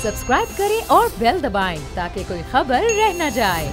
Subscribe करें और bell दबाएं ताकि कोई खबर रह न जाए।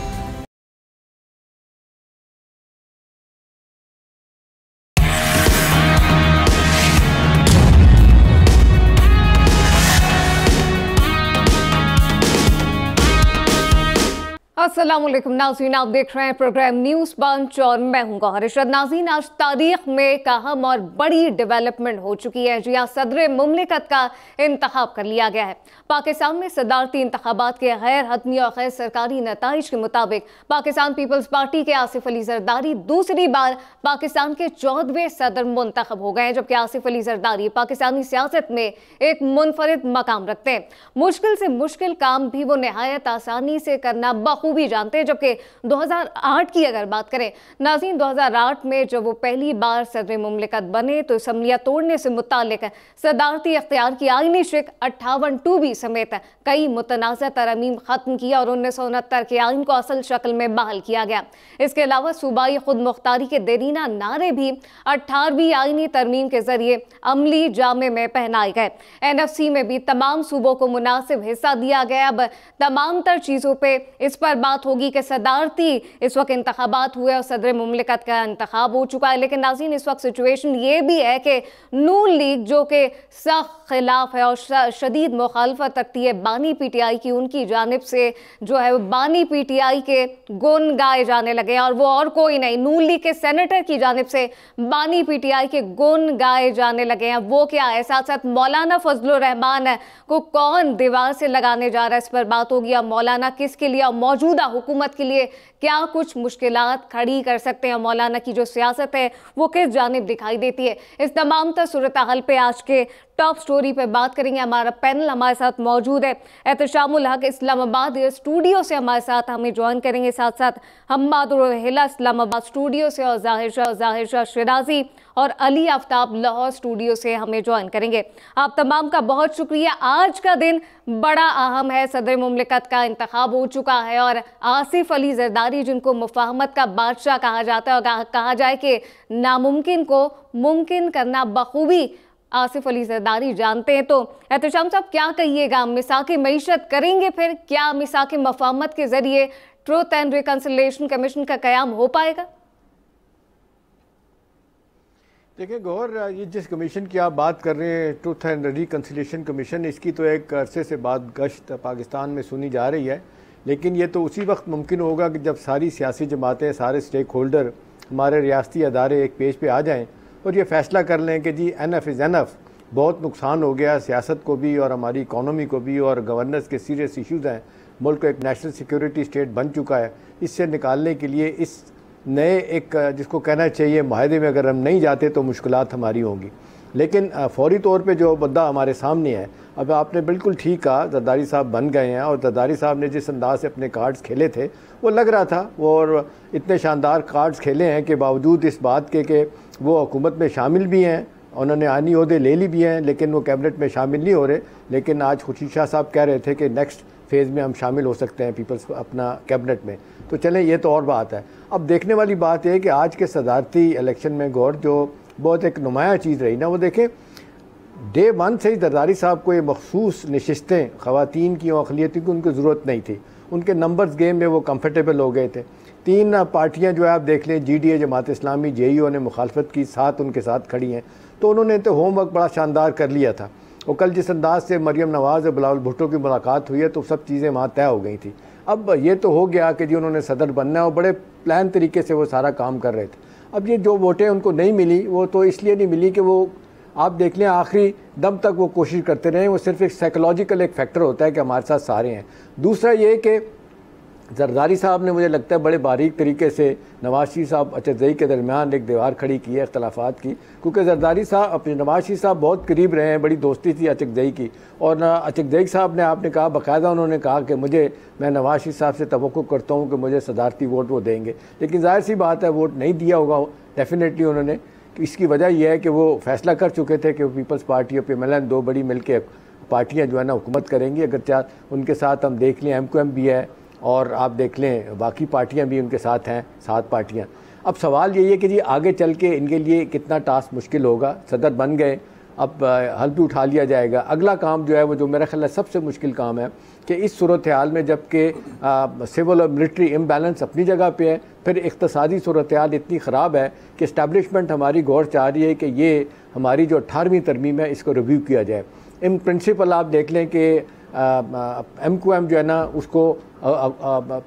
अस्सलामुअलैकुम नाज़रीन, आप देख रहे हैं प्रोग्राम न्यूज़ बंच और मैं हूं गौहर इशरत। नाज़रीन, आज तारीख में एक अहम और बड़ी डेवलपमेंट हो चुकी है। जी हाँ, सदर मुमलिकत का इंतखाब कर लिया गया है। पाकिस्तान में सदारती इंतखाबात के गैर हतमी और गैर सरकारी नताइज के मुताबिक पाकिस्तान पीपल्स पार्टी के आसिफ अली जरदारी दूसरी बार पाकिस्तान के 14वें सदर मुंतखब हो गए हैं, जबकि आसिफ अली जरदारी पाकिस्तानी सियासत में एक मुनफरिद मकाम रखते हैं। मुश्किल से मुश्किल काम भी वो नहायत आसानी से करना बखूबी जानते हैं। जबकि 2008 की अगर बात करें नाज़रीन, 2008 में जब वो पहली बार सदर मुमलिकत बने तो असम्बलियां तोड़ने से मुतालिक सदारती इख्तियार की आईनी शिक 58(2) समेत कई मुतनाज़ा तरमीम खत्म किया और 1969 के आइन को असल शक्ल में बहाल किया गया। इसके अलावा सूबाई खुद मुख्तारी के देरीना नारे भी 18वीं आईनी तरमीम के जरिए अमली जामे में पहनाए गए। NFC में भी तमाम सूबों को मुनासिब हिस्सा दिया गया। अब तमाम तर चीज़ों पर इस पर बात होगी कि सदारती इस वक्त इंतखाबात हुए और सदर मुमलिकत का इंतखाब हो चुका है। लेकिन नाज़रीन, इस वक्त सिचुएशन ये भी है कि नून लीग जो कि सख्त खिलाफ है और शदीद मुखालफत रखती है बानी PTI की, उनकी जानिब से जो है बानी PTI के गुण गाए जाने लगे हैं। और वो और कोई नहीं, नून लीग के सेनेटर की जानिब से बानी PTI के गुण गाए जाने लगे हैं। वो क्या है, साथ साथ मौलाना फजलुर रहमान को कौन दीवार से लगाने जा रहा है, इस पर बात होगी। अब मौलाना किसके लिए और मौजूदा हुकूमत के लिए क्या कुछ मुश्किलात खड़ी कर सकते हैं, मौलाना की जो सियासत है वो किस जानिब दिखाई देती है, इस तमाम तर सूरत हाल पे आज के टॉप स्टोरी पे बात करेंगे। हमारा पैनल हमारे साथ मौजूद है। एहतशामुल हक इस्लामाबाद स्टूडियो से हमारे साथ हमें ज्वाइन करेंगे। साथ साथ हम्माद रोहिला इस्लामाबाद स्टूडियो से और जाहिर शाह शिराजी और अली आफ्ताब लाहौर स्टूडियो से हमें ज्वाइन करेंगे। आप तमाम का बहुत शुक्रिया। आज का दिन बड़ा अहम है। सदर मुमलिकत का इंतखाब हो चुका है और आसिफ अली जरदारी, जिनको मुफाहमत का बादशाह कहा जाता है और कहा जाए कि नामुमकिन को मुमकिन करना बखूबी आसिफ अली जरदारी जानते हैं। तो एहतशाम साहब, क्या कहिएगा, मिसाक मईशत करेंगे फिर? क्या मिसाक मुफाहमत के जरिए ट्रुथ एंड रिकंसिलिएशन कमीशन का क़याम हो पाएगा? देखिए गौर, ये जिस कमीशन की आप बात कर रहे हैं, ट्रुथ एंड रिकंसिलिएशन कमीशन, इसकी तो एक अरसे से बाद गश्त पाकिस्तान में सुनी जा रही है। लेकिन ये तो उसी वक्त मुमकिन होगा कि जब सारी सियासी जमातें, सारे स्टेक होल्डर, हमारे रियासती अदारे एक पेज पे आ जाएं और ये फ़ैसला कर लें कि जी एनफ इज़ एनफ, बहुत नुकसान हो गया सियासत को भी और हमारी इकॉनमी को भी, और गवर्नेंस के सीरियस इश्यूज़ हैं, मुल्क एक नेशनल सिक्योरिटी स्टेट बन चुका है। इससे निकालने के लिए इस नए एक जिसको कहना चाहिए माहदे में अगर हम नहीं जाते तो मुश्किलात हमारी होंगी। लेकिन फौरी तौर पे जो मुद्दा हमारे सामने है, अब आपने बिल्कुल ठीक कहा, जरदारी साहब बन गए हैं और जरदारी साहब ने जिस अंदाज से अपने कार्ड्स खेले थे वो लग रहा था, और इतने शानदार कार्ड्स खेले हैं कि बावजूद इस बात के कि वो हुकूमत में शामिल भी हैं, उन्होंने आनी ओहदे ले ली भी हैं, लेकिन वो कैबिनेट में शामिल नहीं हो रहे। लेकिन आज खुर्शीद शाह साहब कह रहे थे कि नेक्स्ट फेज़ में हम शामिल हो सकते हैं पीपल्स अपना कैबिनेट में। तो चलें, ये तो और बात है। अब देखने वाली बात है कि आज के सदारती इलेक्शन में गौर जो बहुत एक नुमाया चीज़ रही ना, वो देखें डे 1 से ही जरदारी साहब को ये मखसूस नशिस्तें ख़वातीन की और अक़लियती की उनको ज़रूरत नहीं थी। उनके नंबर्स गेम में वो कंफर्टेबल हो गए थे। 3 पार्टियां जो है आप देख लें, GDA, जमात इस्लामी, JUO ने मुखालफत की, साथ उनके साथ खड़ी हैं। तो उन्होंने तो होमवर्क बड़ा शानदार कर लिया था। और कल जिस अंदाज से मरियम नवाज़ और बिलावल भुट्टो की मुलाकात हुई है तो सब चीज़ें वहाँ तय हो गई थी। अब ये तो हो गया कि जी उन्होंने सदर बनना है और बड़े प्लान तरीके से वो सारा काम कर रहे थे। अब ये जो वोटें उनको नहीं मिली, वो तो इसलिए नहीं मिली कि वो आप देख लें आखिरी दम तक वो कोशिश करते रहे। वो सिर्फ एक साइकोलॉजिकल एक फैक्टर होता है कि हमारे साथ सारे हैं। दूसरा ये कि जरदारी साहब ने मुझे लगता है बड़े बारीक तरीके से नवाज शरीफ साहब अचकज़ई के दरमियान एक दीवार खड़ी की है इख्तलाफात की, क्योंकि जरदारी साहब अपने नवाज शरीफ साहब बहुत करीब रहे हैं, बड़ी दोस्ती थी अचकज़ई की। और अचकज़ई साहब ने आपने कहा, बाकायदा उन्होंने कहा कि मैं नवाज शरीफ साहब से तवक्को करता हूँ कि मुझे सदारती वोट वो देंगे। लेकिन जाहिर सी बात है वोट नहीं दिया होगा डेफिनेटली उन्होंने। इसकी वजह यह है कि वो फैसला कर चुके थे कि वो पीपल्स पार्टी और PMLN 2 बड़ी मिल के पार्टियाँ जो है ना हुकूमत करेंगी। अगर चार उनके साथ हम देख लें MQM भी है और आप देख लें बाकी पार्टियां भी उनके साथ हैं, 7 पार्टियां। अब सवाल यही है कि जी आगे चल के इनके लिए कितना टास्क मुश्किल होगा। सदर बन गए, अब हल भी उठा लिया जाएगा। अगला काम जो है वो, जो मेरा ख्याल है सबसे मुश्किल काम है कि इस सूरत हाल में जबकि सिविल और मिलिट्री इम्बैलेंस अपनी जगह पे है, फिर इक़्तिसादी सूरत हाल इतनी ख़राब है कि इस्टेब्लिशमेंट हमारी गौर चाह रही है कि ये हमारी जो 18वीं तरमीम है इसको रिव्यू किया जाए। इन प्रिंसिपल आप देख लें कि MQM जो है ना, उसको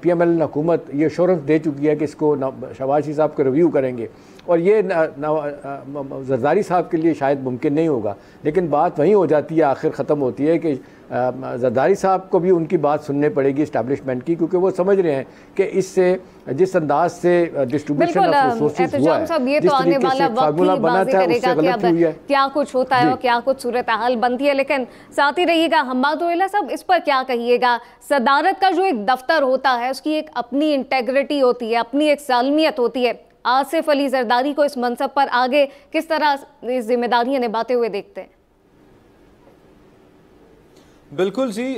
PML हुकूमत ये एश्योरेंस दे चुकी है कि इसको शहबाज साहब को रिव्यू करेंगे, और ये जरदारी साहब के लिए शायद मुमकिन नहीं होगा। लेकिन बात वहीं हो जाती है, आखिर ख़त्म होती है कि जरदारी साहब को भी उनकी बात सुननी पड़ेगी इस्टेब्लिशमेंट की, क्योंकि वो समझ रहे हैं कि इससे जिस अंदाज से डिस्ट्रीब्यूशन ऑफ रिसोर्सेज हुआ है, ये तो आने वाला वक्त ही बाजी करेगा कि अब क्या कुछ होता है और क्या कुछ सूरत हाल बनती है। लेकिन साथ ही रहिएगा। हम्मादुल्लाह साहब, इस पर क्या कहिएगा? सदारत का जो एक दफ्तर होता है उसकी एक अपनी इंटेग्रिटी होती है, अपनी एक सालमियत होती है। आसिफ अली जरदारी को इस मनसब पर आगे किस तरह इस जिम्मेदारियां निभाते हुए देखते हैं? बिल्कुल जी,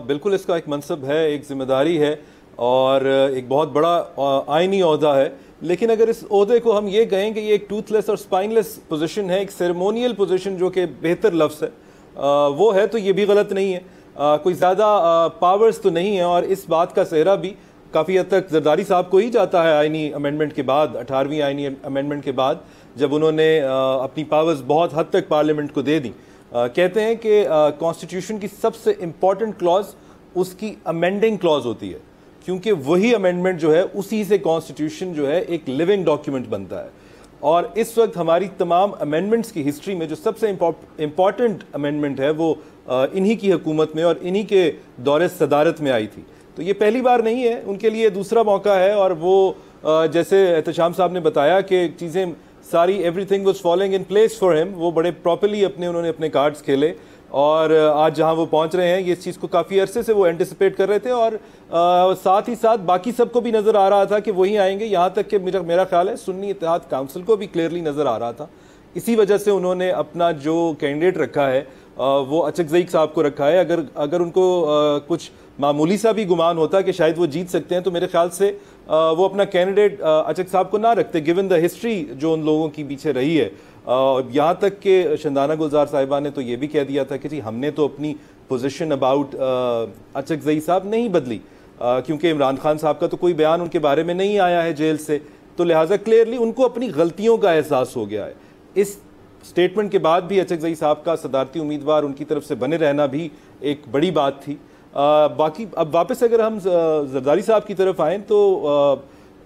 बिल्कुल इसका एक मनसब है, एक जिम्मेदारी है और एक बहुत बड़ा आईनी ओहदा है। लेकिन अगर इस ओहदे को हम ये कहें कि ये एक टूथलेस और स्पाइनलेस पोजीशन है, एक सेरेमोनियल पोजीशन जो कि बेहतर लफ्ज़ है, वो है, तो ये भी गलत नहीं है। कोई ज़्यादा पावर्स तो नहीं है, और इस बात का सेहरा भी काफ़ी हद तक जरदारी साहब को ही जाता है आईनी अमेंडमेंट के बाद, 18वीं आईनी अमेंडमेंट के बाद, जब उन्होंने अपनी पावर्स बहुत हद तक पार्लियामेंट को दे दी। कहते हैं कि कॉन्स्टिट्यूशन की सबसे इम्पॉर्टेंट क्लॉज उसकी अमेंडिंग क्लॉज होती है, क्योंकि वही अमेंडमेंट जो है उसी से कॉन्स्टिट्यूशन जो है एक लिविंग डॉक्यूमेंट बनता है। और इस वक्त हमारी तमाम अमेंडमेंट्स की हिस्ट्री में जो सबसे इम्पॉर्टेंट अमेंडमेंट है वो इन्हीं की हुकूमत में और इन्हीं के दौरे सदारत में आई थी। तो ये पहली बार नहीं है, उनके लिए दूसरा मौका है। और वो जैसे एहतशाम साहब ने बताया कि चीज़ें सारी everything was following in place for him, वो बड़े प्रॉपर्ली उन्होंने अपने कार्ड्स खेले, और आज जहां वो पहुंच रहे हैं, ये इस चीज़ को काफ़ी अरसे से वो एंटिसिपेट कर रहे थे। और साथ ही साथ बाकी सबको भी नज़र आ रहा था कि वही आएंगे, यहाँ तक कि मेरा ख्याल है सुन्नी इत्तेहाद काउंसिल को भी क्लियरली नज़र आ रहा था। इसी वजह से उन्होंने अपना जो कैंडिडेट रखा है वो अचकज़ई साहब को रखा है। अगर उनको कुछ मामूली सा भी गुमान होता कि शायद वो जीत सकते हैं, तो मेरे ख्याल से वो अपना कैंडिडेट अचक साहब को ना रखते, गिवन द हिस्ट्री जो उन लोगों की पीछे रही है। यहाँ तक कि शंदाना गुलजार साहिबा ने तो ये भी कह दिया था कि जी हमने तो अपनी पोजीशन अबाउट अचकज़ई साहब नहीं बदली, क्योंकि इमरान खान साहब का तो कोई बयान उनके बारे में नहीं आया है जेल से, तो लिहाजा क्लियरली उनको अपनी गलतियों का एहसास हो गया है। इस स्टेटमेंट के बाद भी अचकज़ई साहब का सदारती उम्मीदवार उनकी तरफ से बने रहना भी एक बड़ी बात थी। बाकी अब वापस अगर हम जरदारी साहब की तरफ आएँ तो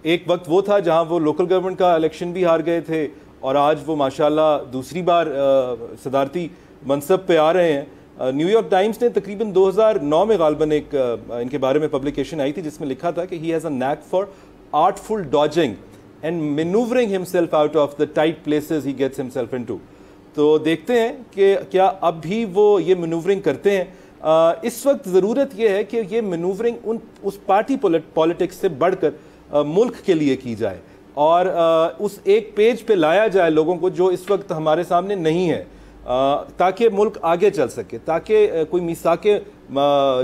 एक वक्त वो था जहां वो लोकल गवर्नमेंट का इलेक्शन भी हार गए थे, और आज वो माशाल्लाह दूसरी बार सदारती मनसब पे आ रहे हैं। न्यूयॉर्क टाइम्स ने तकरीबन 2009 में गालबन एक इनके बारे में पब्लिकेशन आई थी जिसमें लिखा था कि he has a knack for artful dodging and manoeuvring himself out of the tight places he gets himself into. तो देखते हैं कि क्या अब भी वो ये मैनूवरिंग करते हैं। इस वक्त ज़रूरत यह है कि ये मैनूवरिंग उस पार्टी पॉलिटिक्स से बढ़कर मुल्क के लिए की जाए, और उस एक पेज पे लाया जाए लोगों को जो इस वक्त हमारे सामने नहीं है, ताकि मुल्क आगे चल सके, ताकि कोई मिसाके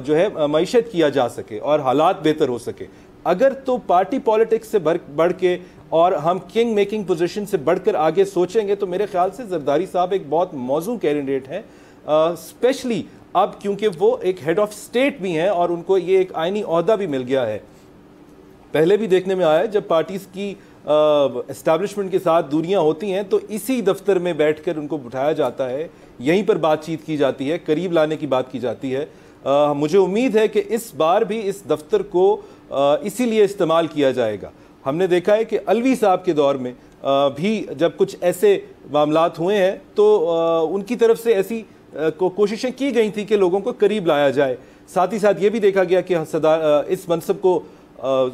जो है मईशत किया जा सके और हालात बेहतर हो सके। अगर तो पार्टी पॉलिटिक्स से बढ़ के और हम किंग मेकिंग पोजीशन से बढ़कर आगे सोचेंगे, तो मेरे ख्याल से जरदारी साहब एक बहुत मौजूद कैंडिडेट हैं, स्पेशली अब क्योंकि वो एक हेड ऑफ स्टेट भी हैं और उनको ये एक आईनी ओहदा भी मिल गया है। पहले भी देखने में आया है जब पार्टीज की एस्टैब्लिशमेंट के साथ दूरियां होती हैं तो इसी दफ्तर में बैठकर उनको बिठाया जाता है, यहीं पर बातचीत की जाती है, करीब लाने की बात की जाती है। मुझे उम्मीद है कि इस बार भी इस दफ्तर को इसीलिए इस्तेमाल किया जाएगा। हमने देखा है कि अलवी साहब के दौर में भी जब कुछ ऐसे मामलात हुए हैं तो उनकी तरफ से ऐसी कोशिशें की गई थी कि लोगों को करीब लाया जाए। साथ ही साथ ये भी देखा गया कि इस मनसब को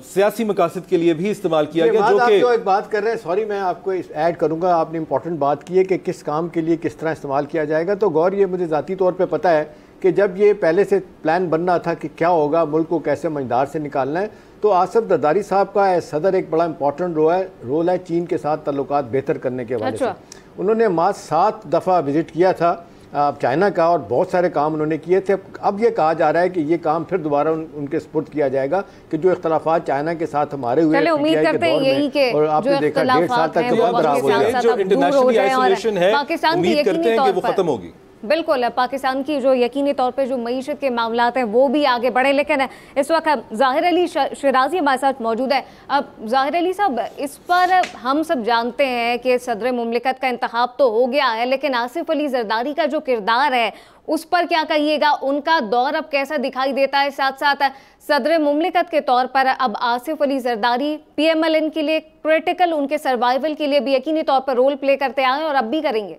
सियासी मकासद के लिए भी इस्तेमाल किया गया। जो कि एक बात कर रहे हैं, सॉरी मैं आपको ऐड करूंगा, आपने इंपॉर्टेंट बात की है कि किस काम के लिए किस तरह इस्तेमाल किया जाएगा। तो गौर ये मुझे ज़ाती तौर पे पता है कि जब ये पहले से प्लान बनना था कि क्या होगा, मुल्क को कैसे मझदार से निकालना है, तो आसिफ जरदारी साहब का सदर एक बड़ा इंपॉर्टेंट रोल है चीन के साथ तल्लुकात बेहतर करने के हवाले से। उन्होंने मात्र 7 दफ़ा विजिट किया था चाइना का, और बहुत सारे काम उन्होंने किए थे। अब ये कहा जा रहा है कि ये काम फिर दोबारा उनके सुपुर्द किया जाएगा कि जो इख्तलाफात चाइना के साथ हमारे हुए उम्मीद करते हैं यही के और आपने देखा 1.5 साल तक बंद रहा हुआ है, जो इंटरनेशनल आइसोलेशन है, उम्मीद करते हैं कि वो खत्म होगी। बिल्कुल, पाकिस्तान की जो यकीनी तौर पे जो मईशत के मामलात हैं वो भी आगे बढ़े। लेकिन इस वक्त ज़ाहिर अली शिराजी हमारे साथ मौजूद है। अब ज़ाहिर अली साहब, इस पर हम सब जानते हैं कि सदर मुमलिकत का इंतखाब तो हो गया है, लेकिन आसिफ अली जरदारी का जो किरदार है उस पर क्या कहिएगा? उनका दौर अब कैसा दिखाई देता है? साथ साथ सदर मुमलिकत के तौर पर अब आसिफ अली जरदारी PMLN के लिए क्रिटिकल, उनके सर्वाइवल के लिए भी यकीनी तौर पर रोल प्ले करते आए और अब भी करेंगे।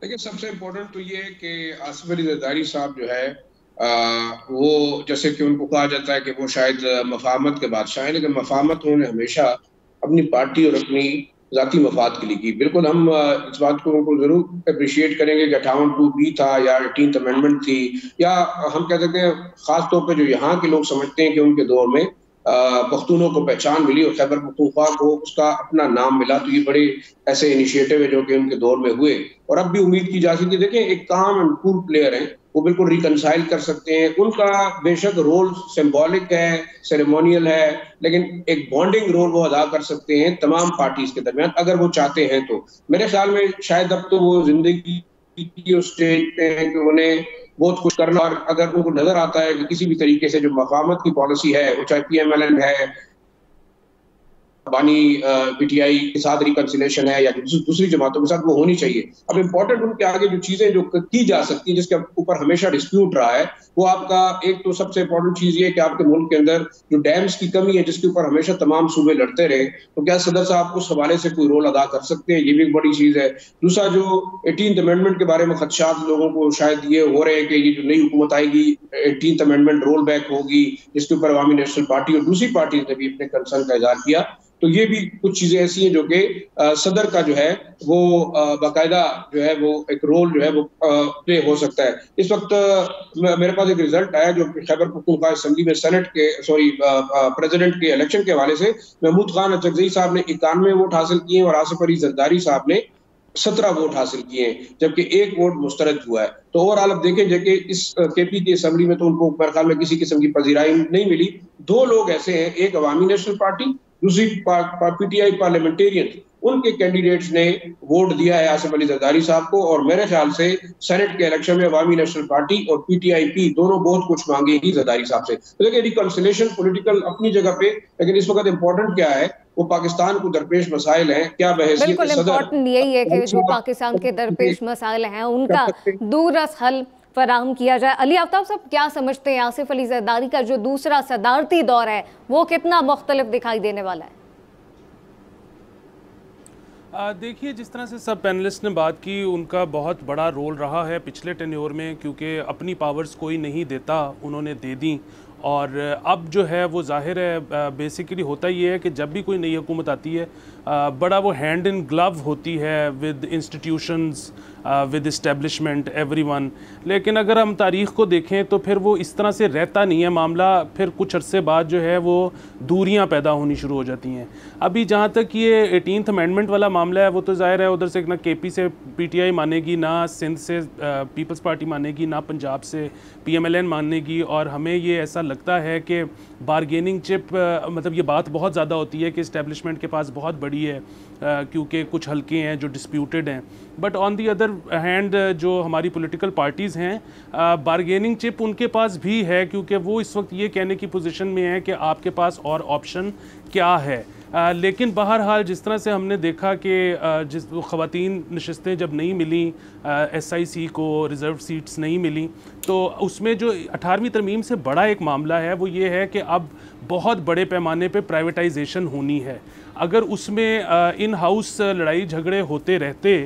देखिए, सबसे इम्पोर्टेंट तो ये है कि आसिफ अली जरदारी साहब जो है वो, जैसे कि उनको कहा जाता है कि वो शायद मफाहमत के बादशाह हैं, लेकिन मफाहमत उन्होंने हमेशा अपनी पार्टी और अपनी ज़ाती मफाद के लिए की। बिल्कुल हम इस बात को उनको ज़रूर अप्रिशिएट करेंगे कि 58(2)B था या 18th अमेंडमेंट थी, या हम कह सकते हैं ख़ास तौर पर जो यहाँ के लोग समझते हैं कि उनके दौर में पख्तूनों को पहचान मिली और खैबर पख्तूनख्वा को उसका अपना नाम मिला। तो ये बड़े ऐसे इनिशिएटिव है जो कि उनके दौर में हुए और अब भी उम्मीद की जा सकती है। देखें, एक काम एंड कूल प्लेयर है, वो बिल्कुल रिकनसाइल कर सकते हैं। उनका बेशक रोल सिंबॉलिक है, सेरेमोनियल है, लेकिन एक बॉन्डिंग रोल वो अदा कर सकते हैं तमाम पार्टीज के दरमियान, अगर वो चाहते हैं तो। मेरे ख्याल में शायद अब तो वो जिंदगी की उस स्टेज पे है कि उन्हें बहुत कुछ करना, और अगर उनको नजर आता है कि किसी भी तरीके से जो मफाहमत की पॉलिसी है, वो चाहे PMLN है, बानी PTI के साथ रिकंसिलेशन है या दूसरी जमातों के साथ, वो होनी चाहिए। अब इम्पोर्टेंट उनके आगे जो चीजें जो की जा सकती है, जिसके ऊपर हमेशा डिस्प्यूट रहा है, वो आपका एक तो सबसे इम्पोर्टेंट चीज ये कि आपके मुल्क के अंदर जो डैम्स की कमी है, जिसके ऊपर हमेशा तमाम सूबे लड़ते रहे, तो क्या सदर साहब उस हवाले से कोई रोल अदा कर सकते हैं? ये भी एक बड़ी चीज है। दूसरा, जो 18th अमेंडमेंट के बारे में खदशात लोगों को शायद ये हो रहे हैं कि ये जो नई हुकूमत आएगी 18th अमेंडमेंट रोल बैक होगी, जिसके ऊपर अवामी नेशनल पार्टी और दूसरी पार्टी ने भी अपने कंसर्न का इजहार किया। तो ये भी कुछ चीजें ऐसी हैं जो कि सदर का जो है वो बाकायदा जो है वो एक रोल जो है वो प्ले हो सकता है। इस वक्त मेरे पास एक रिजल्ट आया जो खैबर पख्तूनख्वा असेंबली में सेनेट के प्रेसिडेंट के इलेक्शन के हवाले से महमूद खान अचकजई साहब ने 91 वोट हासिल किए और आसिफ अली जरदारी साहब ने 17 वोट हासिल किए, जबकि 1 वोट मुस्तरद हुआ है। तो ओवरऑल अब देखें कि इस KP की असेंबली में तो उनको मेरे ख्याल में किसी किस्म की पजीराई नहीं मिली। 2 लोग ऐसे हैं, एक अवामी नेशनल पार्टी, दूसरी PTI पार्लियामेंटेरियन, उनके कैंडिडेट्स ने वोट दिया है आसिफ अली जरदारी साहब को, और मेरे ख्याल से सेनेट के इलेक्शन में अवामी नेशनल पार्टी और PTIP दोनों बहुत कुछ मांगेगी जरदारी साहब से। तो देखिए, रिकंसिलेशन पॉलिटिकल अपनी जगह पे, लेकिन इस वक्त इम्पोर्टेंट क्या है, वो पाकिस्तान को दरपेश मसाइल हैं, क्या बहैसियत सदर। इम्पोर्टेंट यही है कि जो पाकिस्तान के दरपेश मसाइल हैं उनका दूरस हल फराहम किया जाए। अली आफ्ताब साहब, क्या समझते हैं आसिफ अली जरदारी का जो दूसरा सदारती दौर है वो कितना मुख्तलिफ दिखाई देने वाला है? देखिए, जिस तरह से सब पैनलिस्ट ने बात की, उनका बहुत बड़ा रोल रहा है पिछले टेन्योर में, क्योंकि अपनी पावर्स कोई नहीं देता, उन्होंने दे दी। और अब जो है वो जाहिर है बेसिकली होता ये है कि जब भी कोई नई हुकूमत आती है बड़ा वो हैंड इन ग्लव होती है with institutions, with establishment, everyone. लेकिन अगर हम तारीख़ को देखें तो फिर वो इस तरह से रहता नहीं है मामला, फिर कुछ अरसे बाद जो है वो दूरियां पैदा होनी शुरू हो जाती हैं। अभी जहाँ तक ये 18th अमेंडमेंट वाला मामला है, वो तो ज़ाहिर है उधर से ना KP से PTI मानेगी, ना सिंध से पीपल्स पार्टी मानेगी, ना पंजाब से PMLN मानेगी। और हमें ये ऐसा लगता है कि बारगेनिंग चिप, मतलब ये बात बहुत ज़्यादा होती है कि इस्टेब्लिशमेंट के पास बहुत बड़ी है, क्योंकि कुछ हल्के हैं जो डिस्प्यूटेड हैं। But on the other hand जो हमारी पॉलिटिकल पार्टीज़ हैं, बारगेनिंग चिप उनके पास भी है, क्योंकि वो इस वक्त ये कहने की पोजीशन में है कि आपके पास और ऑप्शन क्या है। लेकिन बहरहाल जिस तरह से हमने देखा कि जिस ख़वातीन नशस्तें जब नहीं मिली, SIC को रिज़र्व सीट्स नहीं मिली, तो उसमें जो 18वीं तरमीम से बड़ा एक मामला है वो ये है कि अब बहुत बड़े पैमाने पे प्राइवेटाइजेशन होनी है। अगर उसमें इन हाउस लड़ाई झगड़े होते रहते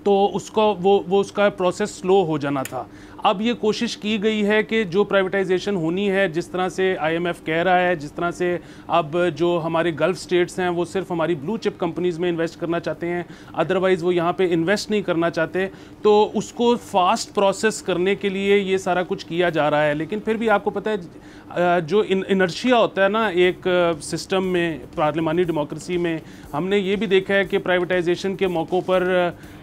तो उसको वो उसका प्रोसेस स्लो हो जाना था। अब ये कोशिश की गई है कि जो प्राइवेटाइजेशन होनी है, जिस तरह से IMF कह रहा है, जिस तरह से अब जो हमारे गल्फ स्टेट्स हैं वो सिर्फ हमारी ब्लू चिप कंपनीज़ में इन्वेस्ट करना चाहते हैं, अदरवाइज़ वो यहाँ पे इन्वेस्ट नहीं करना चाहते, तो उसको फास्ट प्रोसेस करने के लिए ये सारा कुछ किया जा रहा है। लेकिन फिर भी आपको पता है जो इनर्शिया होता है ना एक सिस्टम में, पार्लिमानी डेमोक्रेसी में, हमने ये भी देखा है कि प्राइवेटाइजेशन के मौक़ों पर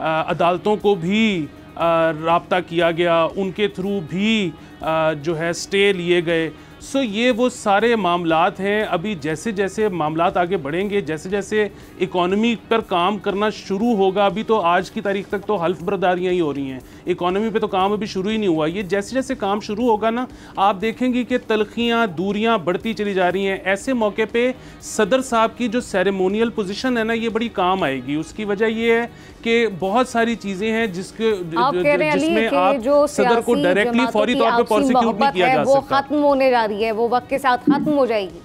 अदालतों को भी राब्ता किया गया, उनके थ्रू भी जो है स्टे लिए गए। सो ये वो सारे मामलात हैं। अभी जैसे जैसे मामलात आगे बढ़ेंगे, जैसे जैसे इकॉनमी पर काम करना शुरू होगा, अभी तो आज की तारीख तक तो हल्फ बर्दारियाँ ही हो रही हैं, इकॉनमी पे तो काम अभी शुरू ही नहीं हुआ। ये जैसे जैसे काम शुरू होगा ना, आप देखेंगे कि तलखियाँ, दूरियाँ बढ़ती चली जा रही हैं। ऐसे मौके पे सदर साहब की जो सेरेमोनियल पोजीशन है ना, ये बड़ी काम आएगी। उसकी वजह ये है कि बहुत सारी चीज़ें हैं जिसमें आप सदर को डायरेक्टली फौरी तौर पर प्रोसिक्यूट नहीं किया जा सकता। खत्म होने जा रही है, वो वक्त के साथ खत्म हो जाएगी।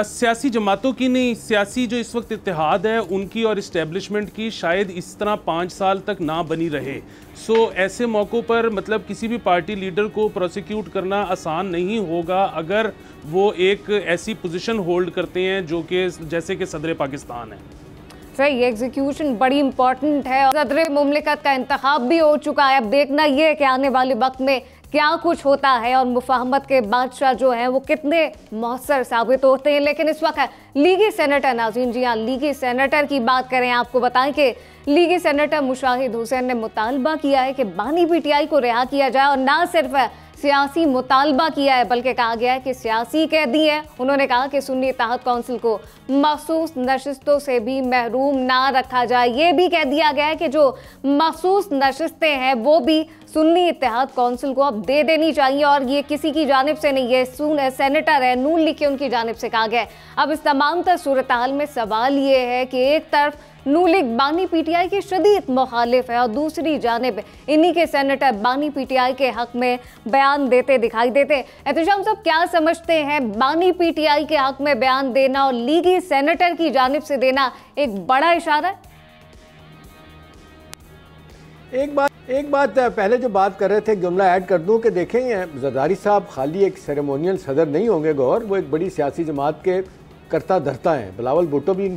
सियासी जमातों की नहीं, सियासी जो इस वक्त इत्तेहाद है उनकी और इस्टेब्लिशमेंट की शायद इस तरह 5 साल तक ना बनी रहे। सो ऐसे मौक़ों पर मतलब किसी भी पार्टी लीडर को प्रोसिक्यूट करना आसान नहीं होगा अगर वो एक ऐसी पोजीशन होल्ड करते हैं जो कि जैसे कि सदर पाकिस्तान है। सही, एग्जीक्यूशन बड़ी इंपॉर्टेंट है। सदर मुमलिकत का इंतखाब भी हो चुका है। अब देखना ये है कि आने वाले वक्त में क्या कुछ होता है और मुफाहमत के बादशाह जो हैं वो कितने मौसर साबित होते हैं। लेकिन इस वक्त लीगी सेनेटर, नाज़रीन जी हाँ, लीगी सेनेटर की बात करें, आपको बताएं कि लीगी सेनेटर मुशाहिद हुसैन ने मुतालबा किया है कि बानी PTI को रिहा किया जाए, और ना सिर्फ सियासी मुतालबा किया है बल्कि कहा गया है कि सियासी कैदी है। उन्होंने कहा कि सुन्नी इत्तेहाद कौंसिल को मखसूस नशिस्तों से भी महरूम ना रखा जाए। ये भी कह दिया गया है कि जो मखसूस नशिस्तें हैं वो भी सुन्नी इत्तेहाद कौंसिल को अब दे देनी चाहिए, और ये किसी की जानिब से नहीं, ये सेनेटर है नून लीग के उनकी जानिब से कहा गया है। अब इस तमाम तर सूरत हाल में सवाल ये है कि एक तरफ नून लीग बानी PTI के शदीद मुखालिफ है और दूसरी जानिब इन्हीं के सेनेटर बानी PTI के हक में बयान देते दिखाई देते। एहतशाम साहब, क्या समझते हैं, बानी PTI के हक में बयान देना और लीगी सेनेटर की जानिब से देना एक बड़ा इशारा है? एक बात पहले जो बात कर रहे थे, जुमला ऐड कर दूं कि देखें जरदारी साहब खाली एक सेरेमोनियल सदर नहीं होंगे गौर, वो एक बड़ी सियासी जमात के करता धरता हैं। बिलावल भुट्टो भी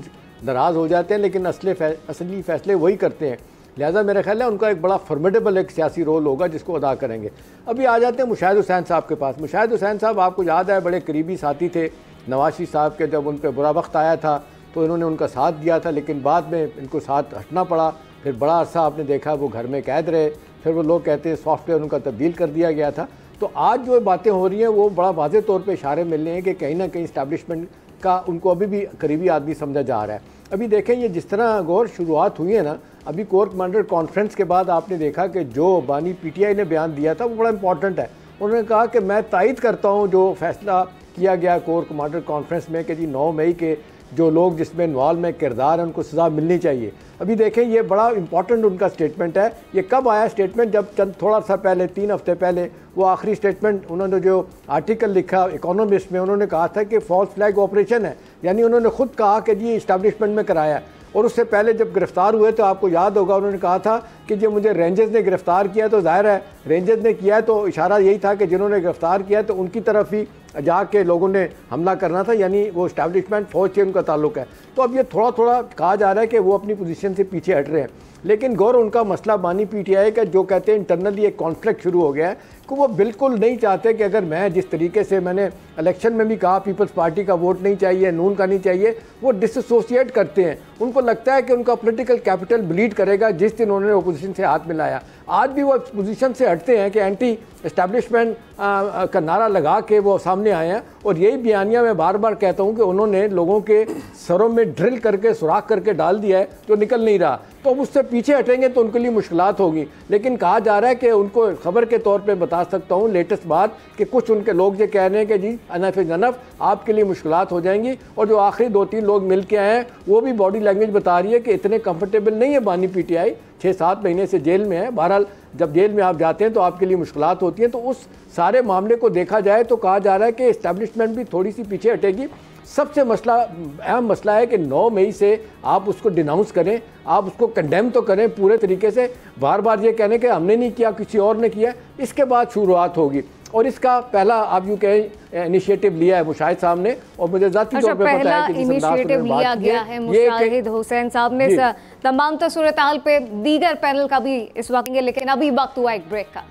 नाराज़ हो जाते हैं लेकिन असली फैसले वही करते हैं, लिहाजा मेरा ख्याल है उनका एक बड़ा फॉर्मेडेबल एक सियासी रोल होगा जिसको अदा करेंगे। अभी आ जाते हैं मुशाहिद हुसैन साहब के पास। मुशाहिद हुसैन साहब आपको याद है बड़े करीबी साथी थे नवाज शरीफ साहब के, जब उन पर बुरा वक्त आया था तो इन्होंने उनका साथ दिया था, लेकिन बाद में इनको साथ हटना पड़ा। फिर बड़ा अरसा आपने देखा वो घर में कैद रहे, फिर वो लोग कहते हैं सॉफ्टवेयर उनका तब्दील कर दिया गया था। तो आज जो बातें हो रही हैं वो बड़ा वाज़ेह तौर पे इशारे मिल रहे हैं कि कहीं ना कहीं इस्टेब्लिशमेंट का उनको अभी भी करीबी आदमी समझा जा रहा है। अभी देखें ये जिस तरह गौर शुरुआत हुई है ना, अभी कोर कमांडर कॉन्फ्रेंस के बाद आपने देखा कि जो बानी PTI ने बयान दिया था वो बड़ा इंपॉर्टेंट है। उन्होंने कहा कि मैं तायद करता हूँ जो फैसला किया गया कोर कमांडर कॉन्फ्रेंस में कि जी 9 मई के जो लोग जिसमें इन्वॉल्व में किरदार हैं उनको सज़ा मिलनी चाहिए। अभी देखें ये बड़ा इंपॉर्टेंट उनका स्टेटमेंट है। ये कब आया स्टेटमेंट? जब चंद थोड़ा सा पहले 3 हफ्ते पहले वो आखिरी स्टेटमेंट उन्होंने जो आर्टिकल लिखा इकोनॉमिस्ट में, उन्होंने कहा था कि फॉल्स फ्लैग ऑपरेशन है, यानी उन्होंने खुद कहा कि जी इस्टेब्लिशमेंट में कराया है। और उससे पहले जब गिरफ्तार हुए तो आपको याद होगा उन्होंने कहा था कि जो मुझे रेंजर्स ने गिरफ्तार किया, तो जाहिर है रेंजर्स ने किया है तो इशारा यही था कि जिन्होंने गिरफ्तार किया तो उनकी तरफ ही जाके लोगों ने हमला करना था, यानी वो इस्टेब्लिशमेंट फौज से उनका ताल्लुक है। तो अब ये थोड़ा थोड़ा कहा जा रहा है कि वो अपनी पोजीशन से पीछे हट रहे हैं। लेकिन गौर उनका मसला बानी PTI का जो कहते हैं इंटरनली एक कॉन्फ्लिक्ट शुरू हो गया है कि वो बिल्कुल नहीं चाहते कि अगर मैं जिस तरीके से मैंने इलेक्शन में भी कहा पीपल्स पार्टी का वोट नहीं चाहिए, नून का नहीं चाहिए, वो डिसोसिएट करते हैं। उनको लगता है कि उनका पॉलिटिकल कैपिटल ब्लीड करेगा जिस दिन उन्होंने अपोजिशन से हाथ मिलाया। आज भी वो पोजीशन से हटते हैं कि एंटी इस्टेब्लिशमेंट का नारा लगा के वो सामने आए हैं। और यही बयानिया मैं बार बार कहता हूँ कि उन्होंने लोगों के सरों में ड्रिल करके सुराख करके डाल दिया है जो निकल नहीं रहा। तो अब उससे पीछे हटेंगे तो उनके लिए मुश्किलात होगी। लेकिन कहा जा रहा है कि उनको खबर के तौर पे बता सकता हूँ लेटेस्ट बात कि कुछ उनके लोग ये कह रहे हैं कि जी अनफ इज अनफ, आपके लिए मुश्किलात हो जाएंगी। और जो आखिरी 2-3 लोग मिल के आए हैं वो भी बॉडी लैंग्वेज बता रही है कि इतने कंफर्टेबल नहीं है बानी PTI, 6-7 महीने से जेल में है। बहरहाल जब जेल में आप जाते हैं तो आपके लिए मुश्किलात होती हैं। तो उस सारे मामले को देखा जाए तो कहा जा रहा है कि इस्टेब्लिशमेंट भी थोड़ी सी पीछे हटेगी। सबसे अहम मसला है कि 9 मई से आप उसको डिनाउंस करें, आप उसको कंडेम तो करें पूरे तरीके से। बार बार ये कहने कि हमने नहीं किया, किसी और ने किया, इसके बाद शुरुआत होगी। और इसका पहला आप यूँ कहें इनिशिएटिव लिया है मुशाहिद साहब ने, और मुझे ज़ाती तौर पे पता है कि इनिशिएटिव लिया गया है मुशाहिद हुसैन साहब ने। तमाम सूरत हाल पे दीगर पैनल का भी इस वक्त, लेकिन अभी वक्त हुआ एक ब्रेक का।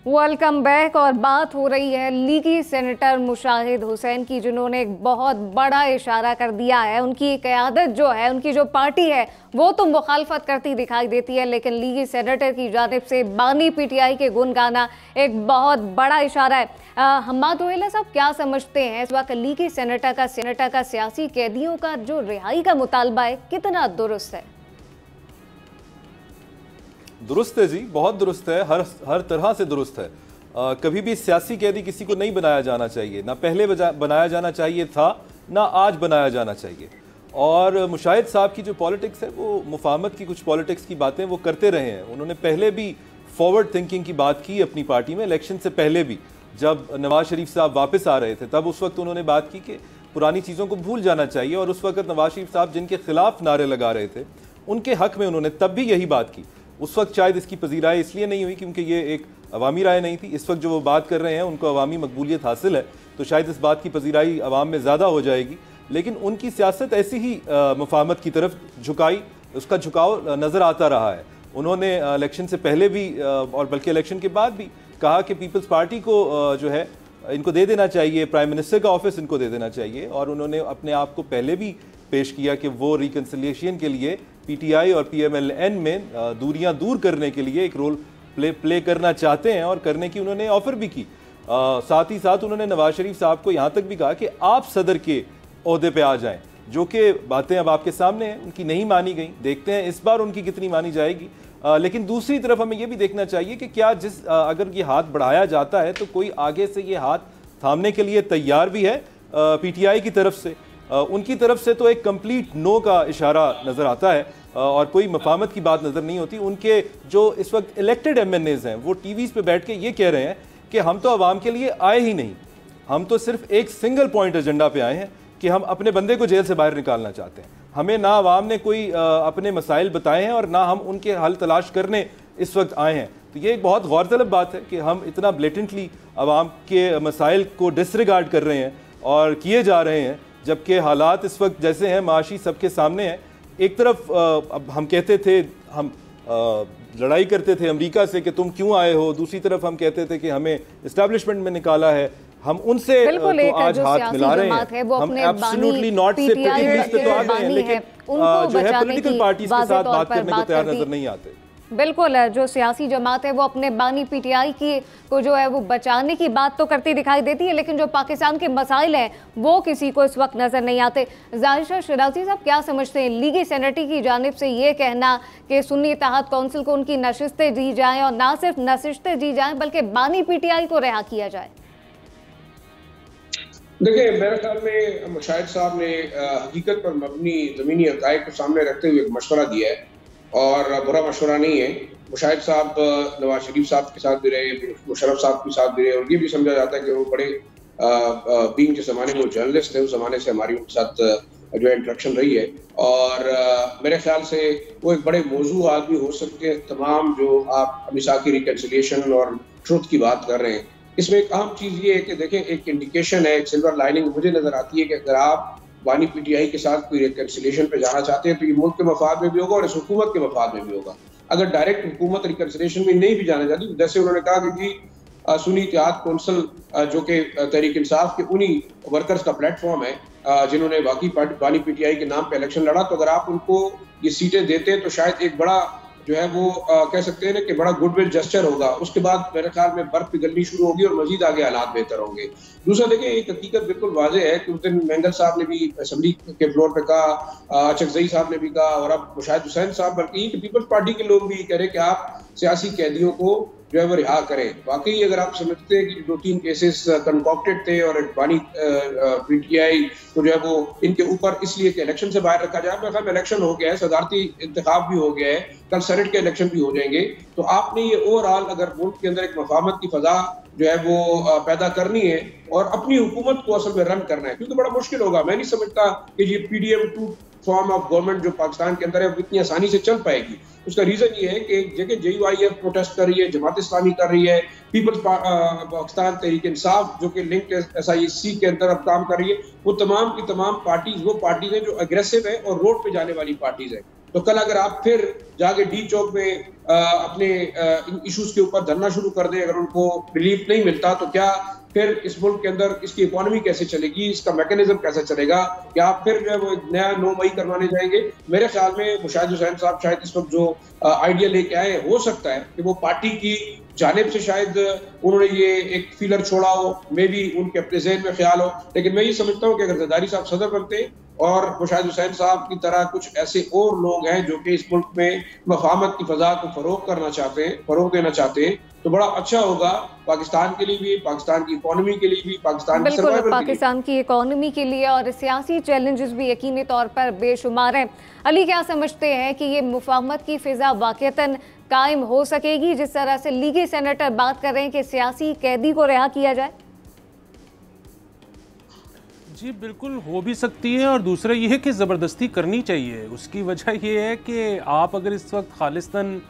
Welcome back. और बात हो रही है लीगी सेनेटर मुशाहिद हुसैन की, जिन्होंने एक बहुत बड़ा इशारा कर दिया है। उनकी क़यादत जो है, उनकी जो पार्टी है, वो तो मुखालफत करती दिखाई देती है, लेकिन लीगी सेनेटर की जानिब से बानी पीटीआई के गुण गाना एक बहुत बड़ा इशारा है। हम्माद रोहिल्ला साहब, क्या समझते हैं इस वक्त लीगी सेनेटर का सियासी कैदियों का जो रिहाई का मुतालबा है, कितना दुरुस्त है? दुरुस्त है जी, बहुत दुरुस्त है, हर तरह से दुरुस्त है। कभी भी सियासी कैदी किसी को नहीं बनाया जाना चाहिए, ना पहले बनाया जाना चाहिए था, ना आज बनाया जाना चाहिए। और मुशाहिद साहब की जो पॉलिटिक्स है, वो मुफाहमत की कुछ पॉलिटिक्स की बातें वो करते रहे हैं। उन्होंने पहले भी फॉरवर्ड थिंकिंग की बात की अपनी पार्टी में, इलेक्शन से पहले भी, जब नवाज शरीफ साहब वापस आ रहे थे, तब उस वक्त उन्होंने बात की कि पुरानी चीज़ों को भूल जाना चाहिए। और उस वक्त नवाज शरीफ साहब जिनके खिलाफ नारे लगा रहे थे, उनके हक में उन्होंने तब भी यही बात की। उस वक्त शायद इसकी पजीराई इसलिए नहीं हुई क्योंकि ये एक अवामी राय नहीं थी। इस वक्त जो वो बात कर रहे हैं, उनको अवामी मकबूलियत हासिल है, तो शायद इस बात की पजीराई अवाम में ज़्यादा हो जाएगी। लेकिन उनकी सियासत ऐसी ही मुफाहमत की तरफ उसका झुकाव नज़र आता रहा है। उन्होंने इलेक्शन से पहले भी और बल्कि इलेक्शन के बाद भी कहा कि पीपल्स पार्टी को जो है इनको दे देना चाहिए, प्राइम मिनिस्टर का ऑफिस इनको दे देना चाहिए। और उन्होंने अपने आप को पहले भी पेश किया कि वो रिकन्सिलिएशन के लिए पीटीआई और पीएमएलएन में दूरियां दूर करने के लिए एक रोल प्ले करना चाहते हैं, और करने की उन्होंने ऑफर भी की। साथ ही साथ उन्होंने नवाज शरीफ साहब को यहाँ तक भी कहा कि आप सदर के ओहदे पे आ जाएं, जो कि बातें अब आपके सामने हैं। उनकी नहीं मानी गई, देखते हैं इस बार उनकी कितनी मानी जाएगी। लेकिन दूसरी तरफ हमें यह भी देखना चाहिए कि क्या अगर ये हाथ बढ़ाया जाता है तो कोई आगे से ये हाथ थामने के लिए तैयार भी है पीटीआई की तरफ से। उनकी तरफ से तो एक कंप्लीट नो का इशारा नज़र आता है और कोई मफाहमत की बात नज़र नहीं होती। उनके जो इस वक्त इलेक्टेड एमएनएज़ हैं, वो टीवीज़ पे बैठ के ये कह रहे हैं कि हम तो आवाम के लिए आए ही नहीं, हम तो सिर्फ एक सिंगल पॉइंट एजेंडा पे आए हैं कि हम अपने बंदे को जेल से बाहर निकालना चाहते हैं। हमें ना आवाम ने कोई अपने मसाइल बताए हैं और ना हम उनके हल तलाश करने इस वक्त आए हैं। तो ये एक बहुत गौरतलब बात है कि हम इतना ब्लेटेंटली आवाम के मसाइल को डिसरिगार्ड कर रहे हैं और किए जा रहे हैं, जबकि हालात इस वक्त जैसे हैं माशी सबके सामने हैं। एक तरफ अब हम कहते थे, हम लड़ाई करते थे अमेरिका से कि तुम क्यों आए हो, दूसरी तरफ हम कहते थे कि हमें इस्टेब्लिशमेंट में निकाला है, हम उनसे तो आज हाथ मिला रहे हैं। हम एब्सोल्युटली नॉट से लिस्ट पे तो आ गए हैं, लेकिन जो है पॉलिटिकल पार्टीज के साथ बात करने को तैयार नजर नहीं आते। बिल्कुल, जो सियासी जमात है वो अपने बानी पीटीआई की को जो है वो बचाने की बात तो करती दिखाई देती है, लेकिन जो पाकिस्तान के मसाइल हैं वो किसी को इस वक्त नज़र नहीं आते। ज़ाहिर शराजी साहब, क्या समझते हैं लीगी सेनेटरी की जानिब से ये कहना कि सुन्नी इत्तेहाद कौंसिल को उनकी नशिस्तें दी जाएं, और ना सिर्फ नशिस्तें दी जाएं बल्कि बानी पीटीआई को रिहा किया जाए? देखिए, मेरे ख्याल में मुशाहिद साहब ने हकीकत पर मबनी ज़मीनी हक़ाइक़ को सामने रखते हुए एक मशवरा दिया है, और बुरा मशवरा नहीं है। मुशाहिद साहब नवाज शरीफ साहब के साथ भी रहे, मुशर्रफ साहब के साथ भी रहे, और ये भी समझा जाता है कि वो बड़े बीइंग जिस ज़माने में वो जर्नलिस्ट थे, उस ज़माने से हमारी उनके साथ जो है इंट्रैक्शन रही है। और मेरे ख्याल से वो एक बड़े मौजू आदमी हो सकते हैं। तमाम जो आप मिसाकी रिकन्सिलिएशन और ट्रुथ की बात कर रहे हैं, इसमें एक अहम चीज़ ये है कि देखें, एक इंडिकेशन है, एक सिल्वर लाइनिंग मुझे नज़र आती है कि अगर आप बानी पीटीआई के साथ कोई रिकन्सिलिएशन पे जाना चाहते हैं तो ये मुल्क के मफाद में भी होगा और इस हुकूमत के मफाद में भी होगा। अगर डायरेक्ट हुकूमत रिकन्सिलिएशन में नहीं भी जाना चाहती, तो जैसे उन्होंने कहा कि सुन्नी इत्तेहाद कौंसिल जो कि तहरीक इंसाफ के उन्हीं वर्कर्स का प्लेटफॉर्म है, जिन्होंने बाकी बानी पीटीआई के नाम पे इलेक्शन लड़ा, तो अगर आप उनको ये सीटें देते तो शायद एक बड़ा जो है वो कह सकते हैं ना कि बड़ा गुडविल जेस्चर होगा। उसके बाद मेरे ख्याल में बर्फ पिघलनी शुरू होगी और मजीद आगे हालात बेहतर होंगे। दूसरा, देखिए, एक हकीकत बिल्कुल वाज़ेह है कि उस दिन मेंगल साहब ने भी असेंबली के फ्लोर पे कहा, चकजई साहब ने भी कहा, और अब मुशाहिद हुसैन साहब, बल्कि पीपल्स पार्टी के लोग भी कह रहे कि आप सियासी कैदियों को जो है वो रिहा करें। वाकई अगर आप समझते हैं कि 2-3 केसेस कंकॉक्टेड थे और बानी पीटीआई तो जो है वो इनके ऊपर इसलिए कि इलेक्शन से बाहर रखा जाए, मेरे ख्याल में इलेक्शन हो गया है, सदारती इंतखाब भी हो गया है, कल सेनेट के इलेक्शन भी हो जाएंगे, तो आपने ये ओवरऑल अगर मुल्क के अंदर एक मफाहमत की फजा जो है वो पैदा करनी है और अपनी हुकूमत को असल में रन करना है, क्योंकि बड़ा मुश्किल होगा। मैं नहीं समझता कि ये PDM 2 फॉर्म ऑफ गवर्नमेंट जो पाकिस्तान के अंदर है इतनी आसानी से चल पाएगी। उसका रीजन ये है कि एक जगह JUIF प्रोटेस्ट कर रही है, जमात इस्लामी कर रही है, पीपल्स पाकिस्तान तहरीक इंसाफ जो कि लिंक्ड SIC के अंदर अब काम कर रही है, वो तमाम की तमाम पार्टीज वो पार्टीज हैं जो अग्रेसिव है और रोड पे जाने वाली पार्टीज है। तो कल अगर आप फिर जाके D चौक में अपने इन इश्यूज के ऊपर धरना शुरू कर दें, अगर उनको रिलीफ नहीं मिलता तो क्या फिर इस मुल्क के अंदर इसकी इकोनॉमी कैसे चलेगी, इसका मैकेनिज्म कैसे चलेगा, क्या आप फिर जो है वो एक नया 9 मई करवाने जाएंगे? मेरे ख्याल में मुशाहिद हुसैन साहब शायद इस वक्त जो आइडिया लेके आए, हो सकता है कि वो पार्टी की जानिब से शायद उन्होंने ये एक फीलर छोड़ा हो, मे बी उनके अपने ज़हन में ख्याल हो, लेकिन मैं ये समझता हूँ कि अगर जरदारी साहब सदर बनते और मुशाहिद हुसैन साहब की तरह कुछ ऐसे और लोग हैं जो कि इस मुल्क में मफाहमत की फजा को फरोग करना चाहते हैं, फरोग देना चाहते हैं, तो बड़ा अच्छा होगा पाकिस्तान के लिए भी, पाकिस्तान की इकोनॉमी के लिए भी, पाकिस्तान की सर्वाइवल के लिए। पाकिस्तान की इकोनॉमी के लिए और सियासी चैलेंजेस भी यकीनी तौर पर बेशुमार हैं। अली, क्या समझते हैं कि ये मुफाहमत की फिजा वाकईतन कायम हो सकेगी जिस तरह से लीगी सेनेटर बात कर रहे हैं कि सियासी कैदी को रिहा किया जाए? जी बिल्कुल हो भी सकती है, और दूसरा ये है कि ज़बरदस्ती करनी चाहिए। उसकी वजह ये है कि आप अगर इस वक्त खालिस्तान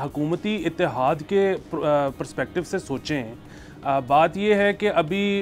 हुकूमती इत्तेहाद के पर्सपेक्टिव से सोचें, बात ये है कि अभी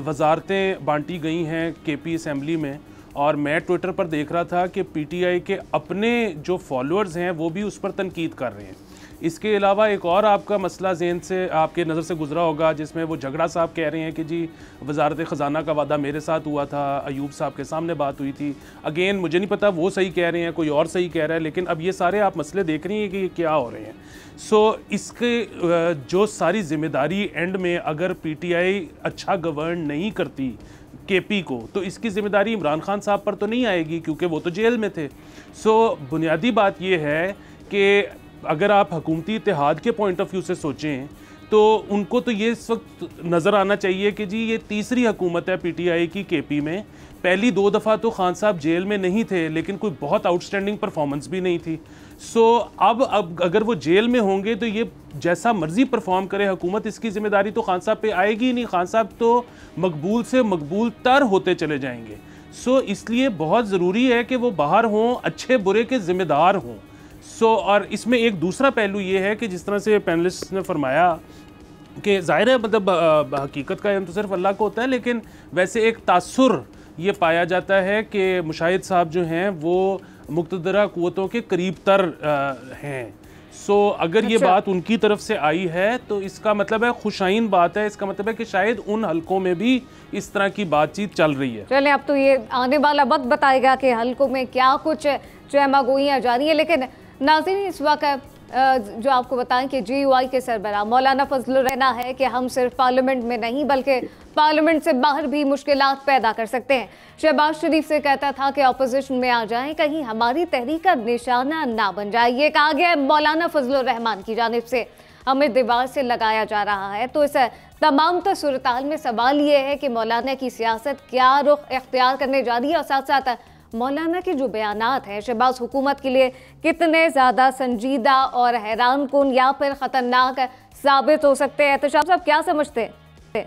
वजारतें बांटी गई हैं KP असम्बली में, और मैं ट्विटर पर देख रहा था कि PTI के अपने जो फॉलोअर्स हैं वो भी उस पर तनकीद कर रहे हैं। इसके अलावा एक और आपका मसला ज़हन से आपके नज़र से गुजरा होगा, जिसमें वो झगड़ा साहब कह रहे हैं कि जी वजारत ख़जाना का वादा मेरे साथ हुआ था, अयूब साहब के सामने बात हुई थी। अगेन मुझे नहीं पता वो सही कह रहे हैं, कोई और सही कह रहा है, लेकिन अब ये सारे आप मसले देख रही हैं कि क्या हो रहे हैं। सो इसके जो सारी ज़िम्मेदारी एंड में अगर PTI अच्छा गवर्न नहीं करती KP को, तो इसकी ज़िम्मेदारी इमरान खान साहब पर तो नहीं आएगी, क्योंकि वो तो जेल में थे। सो बुनियादी बात ये है कि अगर आप हुकूमती इत्तेहाद के पॉइंट ऑफ व्यू से सोचें तो उनको तो ये इस वक्त नज़र आना चाहिए कि जी ये तीसरी हुकूमत है PTI की KP में। पहली 2 दफ़ा तो खान साहब जेल में नहीं थे, लेकिन कोई बहुत आउटस्टैंडिंग परफॉर्मेंस भी नहीं थी। सो अब अगर वो जेल में होंगे तो ये जैसा मर्जी परफॉर्म करे हुकूमत, इसकी ज़िम्मेदारी तो खान साहब पे आएगी ही नहीं। खान साहब तो मकबूल से मकबूल तर होते चले जाएंगे। सो इसलिए बहुत ज़रूरी है कि वो बाहर हों, अच्छे बुरे के ज़िम्मेदार हों। और इसमें एक दूसरा पहलू ये है कि जिस तरह से पैनलिस्ट ने फरमाया कि ज़ाहिर है मतलब हकीकत का इल्म तो सिर्फ अल्लाह को होता है, लेकिन वैसे एक तासुर ये पाया जाता है कि मुशाहिद साहब जो हैं वो मुक़्तदरा क़ुव्वतों के करीब तर हैं। सो अगर ये बात उनकी तरफ से आई है तो इसका मतलब है खुशाइन बात है, इसका मतलब है कि शायद उन हलकों में भी इस तरह की बातचीत चल रही है। चलें, अब तो ये आने वाला वक्त बताएगा कि हलकों में क्या कुछ चहमागोइयाँ जारी है। लेकिन नाज़रीन, इस वक्त जो आपको बताएं कि JUI के सरबराह मौलाना फजलुर रहना है कि हम सिर्फ पार्लियामेंट में नहीं बल्कि पार्लियामेंट से बाहर भी मुश्किलात पैदा कर सकते हैं। शहबाज शरीफ से कहता था कि अपोजिशन में आ जाएं, कहीं हमारी तहरीक का निशाना ना बन जाए। ये कहा गया मौलाना फजलुर रहमान की जानिब से, हमें दीवार से लगाया जा रहा है। तो इस तमाम सूरत-हाल में सवाल ये है कि मौलाना की सियासत क्या रुख इख्तियार करने जा रही है, और साथ साथ मौलाना के जो बयानात हैं शहबाज हुकूमत के लिए कितने ज़्यादा संजीदा और हैरान कुन या फिर ख़तरनाक साबित हो सकते हैं। एहतशाम साहब, क्या समझते हैं?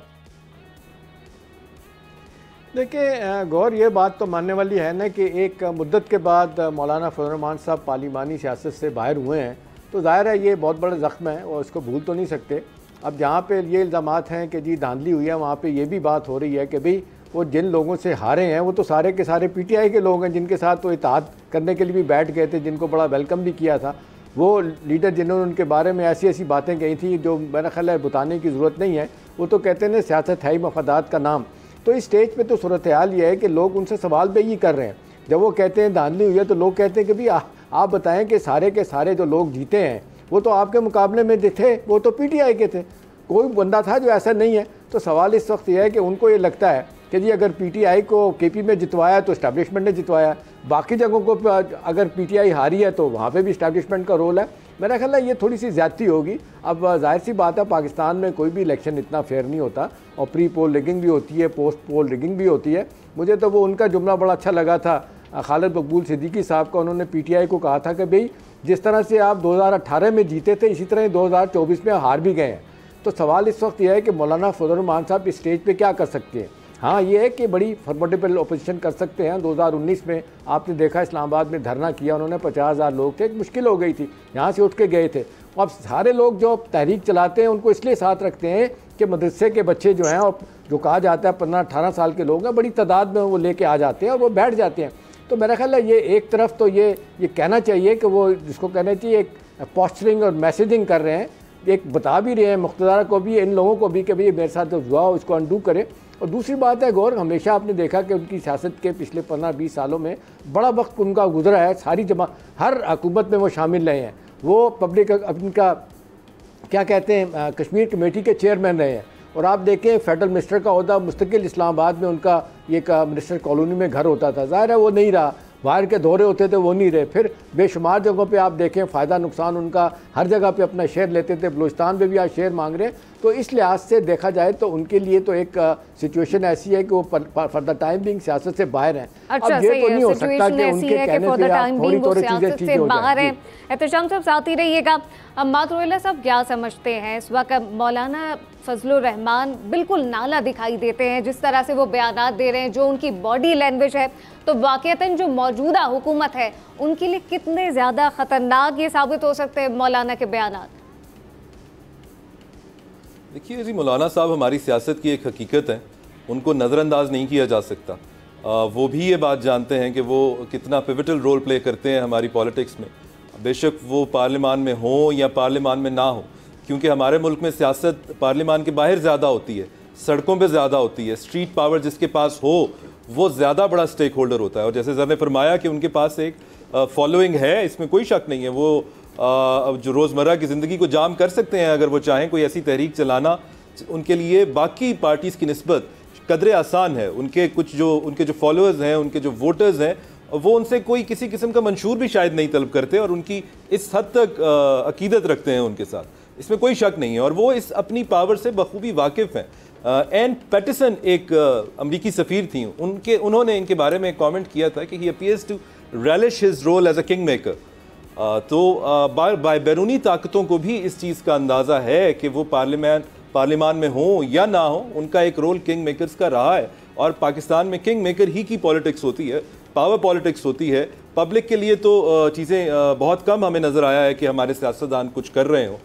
देखिए गौर, ये बात तो मानने वाली है ना कि एक मुद्दत के बाद मौलाना फजलुर रहमान साहब पार्लिमानी सियासत से बाहर हुए हैं, तो ज़ाहिर है ये बहुत बड़ा ज़ख्म है और इसको भूल तो नहीं सकते। अब जहाँ पे ये इल्ज़ामात हैं कि जी धांधली हुई है, वहाँ पे ये भी बात हो रही है कि भाई वो जिन लोगों से हारे हैं वो तो सारे के सारे PTI के लोग हैं, जिनके साथ वो इत्तेहाद करने के लिए भी बैठ गए थे, जिनको बड़ा वेलकम भी किया था। वो लीडर जिन्होंने उनके बारे में ऐसी ऐसी बातें कही थी जो मेरा ख्याल है बताने की ज़रूरत नहीं है, वो तो कहते हैं सियासत है ही मफादात का नाम। तो इस स्टेज पे तो सूरत हाल ये है कि लोग उनसे सवाल पे ही कर रहे हैं। जब वो कहते हैं धांधली हुई है तो लोग कहते हैं कि भाई आप बताएं कि सारे के सारे जो लोग जीते हैं वो तो आपके मुकाबले में थे, वो तो PTI के थे, कोई बंदा था जो ऐसा नहीं है। तो सवाल इस वक्त यह है कि उनको ये लगता है कि जी अगर PTI को KP में जितवाया तो इस्टेब्लिशमेंट ने जितवाया, बाकी जगहों को अगर PTI हारी है तो वहाँ पे भी इस्टेब्लिशमेंट का रोल है। मेरा ख्याल है ये थोड़ी सी ज़्यादती होगी। अब जाहिर सी बात है पाकिस्तान में कोई भी इलेक्शन इतना फेयर नहीं होता और प्री पोल रिगिंग भी होती है, पोस्ट पोल रिगिंग भी होती है। मुझे तो वो उनका जुमला बड़ा अच्छा लगा था खालिद मकबूल सिद्दीकी साहब का। उन्होंने PTI को कहा था कि भाई जिस तरह से आप 2018 में जीते थे इसी तरह 2024 में हार भी गए हैं। तो सवाल इस वक्त यह है कि मौलाना फजल रहमान साहब इस स्टेज पे क्या कर सकते हैं। हाँ ये है कि बड़ी फॉर्मेडेबल ओपोजिशन कर सकते हैं। 2019 में आपने देखा इस्लामाबाद में धरना किया उन्होंने, 50,000 लोग थे, एक मुश्किल हो गई थी, यहाँ से उठ के गए थे। अब सारे लोग जो तहरीक चलाते हैं उनको इसलिए साथ रखते हैं कि मदरसे के बच्चे जो हैं और जो कहा जाता है 15-18 साल के लोग हैं, बड़ी तादाद में वो लेके आ जाते हैं और वो बैठ जाते हैं। तो मेरा ख्याल है ये एक तरफ तो ये कहना चाहिए कि वो जिसको कहना चाहिए एक पोस्टरिंग और मैसेजिंग कर रहे हैं, एक बता भी रहे हैं मुख्तदार को भी, इन लोगों को भी कि भाई मेरे साथ जो हुआ हो इसको अनडू करें। और दूसरी बात है गौर, हमेशा आपने देखा कि उनकी सियासत के पिछले 15-20 सालों में बड़ा वक्त उनका गुजरा है, सारी हर हुकूमत में वो शामिल रहे हैं। वो पब्लिक उनका क्या कहते हैं कश्मीर कमेटी के चेयरमैन रहे हैं। और आप देखें फेडरल मिनिस्टर का ओहदा मुस्तकिल इस्लामाबाद में उनका एक मिनिस्टर कॉलोनी में घर होता था, ज़ाहिर है वो नहीं रहा। बाहर के दौरे होते थे वो नहीं रहे। फिर बेशुमार जगहों पे आप देखें फ़ायदा नुकसान उनका, हर जगह पे अपना शेयर लेते थे। बलूचिस्तान में भी आज शेयर मांग रहे हैं। तो इस लिहाज से देखा जाए तो उनके लिए तो एक सिचुएशन ऐसी है कि वो फॉर द टाइम बिंग सियासत से बाहर हैं। अच्छा, अब ये तो नहीं हो सकता कि उनके कहने से आप थोड़ी थोड़ी चीज़ें ठीक हो जाए। एहतशाम साहब साथ ही रहिएगा। मातरुल्लाह साहब क्या समझते हैं इस वक्त मौलाना फजलुर रहमान बिल्कुल नाला दिखाई देते हैं जिस तरह से वो बयानात दे रहे हैं, जो उनकी बॉडी लैंग्वेज है, तो वाकईतन जो मौजूदा हुकूमत है उनके लिए कितने ज़्यादा ख़तरनाक ये साबित हो सकते हैं मौलाना के बयानात? देखिए जी, मौलाना साहब हमारी सियासत की एक हकीकत है, उनको नज़रअंदाज नहीं किया जा सकता। वो भी ये बात जानते हैं कि वो कितना पिवटल रोल प्ले करते हैं हमारी पॉलिटिक्स में, बेशक वो पार्लियामान में हो या पार्लियामान में ना हो। क्योंकि हमारे मुल्क में सियासत पार्लियामान के बाहर ज़्यादा होती है, सड़कों पे ज़्यादा होती है। स्ट्रीट पावर जिसके पास हो वो ज़्यादा बड़ा स्टेक होल्डर होता है। और जैसे सर ने फरमाया कि उनके पास एक फॉलोइंग है, इसमें कोई शक नहीं है। वो जो रोज़मर्रा की ज़िंदगी को जाम कर सकते हैं अगर वो चाहें। कोई ऐसी तहरीक चलाना उनके लिए बाकी पार्टीज़ की निस्बत कदरे आसान है। उनके जो फॉलोअर्स हैं, उनके जो वोटर्स हैं, वो उनसे कोई किसी किस्म का मंशूर भी शायद नहीं तलब करते और उनकी इस हद तक अकीदत रखते हैं उनके साथ, इसमें कोई शक नहीं है। और वो इस अपनी पावर से बखूबी वाकिफ़ हैं। एन पैटरसन एक अमरीकी सफ़ीर थी, उन्होंने इनके बारे में कमेंट किया था कि he appears to relish his role as a king maker। तो बैरूनी ताकतों को भी इस चीज़ का अंदाज़ा है कि वो पार्लियामान में हो या ना हो, उनका एक रोल किंग मेकर्स का रहा है। और पाकिस्तान में किंग मेकर ही की पॉलिटिक्स होती है, पावर पॉलिटिक्स होती है। पब्लिक के लिए तो चीज़ें बहुत कम हमें नज़र आया है कि हमारे सियासतदान कुछ कर रहे हों।